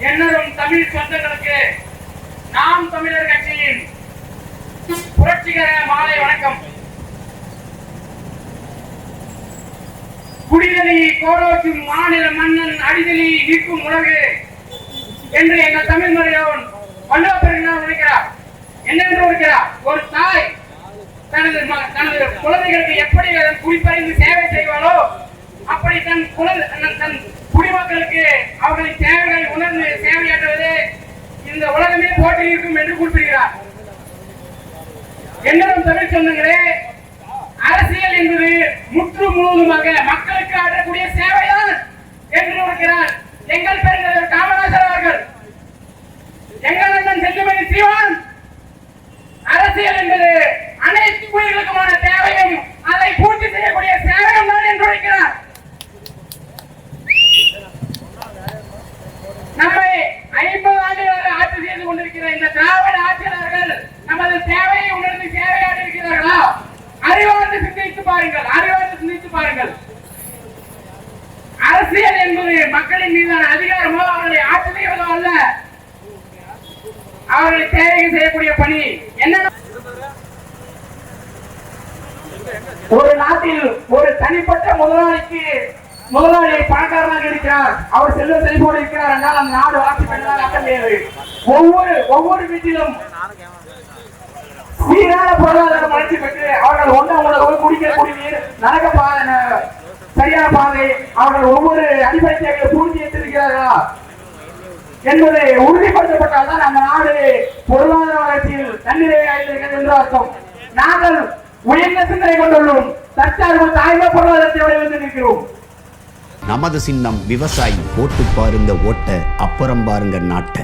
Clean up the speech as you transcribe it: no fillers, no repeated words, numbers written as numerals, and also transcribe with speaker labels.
Speaker 1: என்னரும் தமிழ் சொந்தங்களுக்கு நாம் தமிழர் கட்சியின் புரட்சிகர மாலை வணக்கம். குடிதலி கோலோச்சும் மாநில மன்னன் அடிதலி நிற்கும் உலகு என்று எங்கள் தமிழ் மொழியோன் வல்லபெருமான் உரைக்கிறார். என்னென்று உரைக்கிறார்? ஒரு தாய் தனது குழந்தைகளுக்கு எப்படி குறிப்பறிந்து சேவை செய்வாளோ அப்படி தன் குடிமக்களுக்கு அவர்களின் தேவைகளை உணர்ந்து சேவையாற்றுவது இந்த உலகமே போட்டி இருக்கும் என்று குறிப்பிடுகிறார். என்னும் தமிழ் சொந்தங்களே, அரசியல் என்பது முற்று முழுவதுமாக மக்களுக்கு ஆற்றக்கூடிய சேவைதான் என்று இருக்கிறார் எங்கள் பெருந்தலைவர் காமராஜர் அவர்கள். எங்கள் அண்ணன் செல்லுமணி சீமான் அரசியல் என்பது அனைத்து உயிர்களுக்குமான தேவையும் அதை பூர்த்தி செய்யக்கூடிய சேவையும் தான் என்று இருக்கிறார். நம்மை 50 ஆண்டுகளாக ஆட்சி செய்து கொண்டிருக்கிற இந்த திராவிட ஆட்சியாளர்கள் நமது தேவையை உணர்ந்து சேவையாற்றி இருக்கிறார்களா? அறிவார்ந்து சிந்தித்து பாருங்கள், அறிவார்ந்து சிந்தித்து பாருங்கள். அரசியல் என்பது மக்களின் மீதான அதிகாரமோ அவர்களை ஆட்சி செய்வதோ அல்ல, அவர்களை சேவை செய்யக்கூடிய பணி. என்ன, ஒரு நாட்டில் ஒரு தனிப்பட்ட முதலாளி பணக்காரனாக இருக்கிறார், அவர் செல்வ செழிப்போடு இருக்கிறார் என்றால் அந்த நாடு வளர்ச்சி பெற்றதாக அர்த்தம் கிடையாது. ஒவ்வொரு வீட்டிலும் சீரான பொருளாதாரம் வளர்ச்சி பெற்று அவர்கள் ஒன்றாக குடிக்கிற குடிநீர், நடக்க பாதை, சரியான பாதை, அவர்கள் ஒவ்வொரு அடிப்படை தேவையை பூர்த்தி செய்திருக்கிறார்களா என்பதை உறுதிப்படுத்தப்பட்டால் தான் அந்த நாடு பொருளாதார வளர்ச்சியில் தன்னிறைவாக இருக்கிறது என்று அர்த்தம். நாங்கள் உயர்ந்த சிந்தனை கொண்டுள்ளோம், தற்சார்பு தாய்மை பொருளாதாரத்தை வடிவமைத்து நிற்கிறோம்.
Speaker 2: நமது சின்னம் விவசாயி, போட்டு பாருங்க ஓட்ட, அப்புறம் பாருங்க நாட்டை.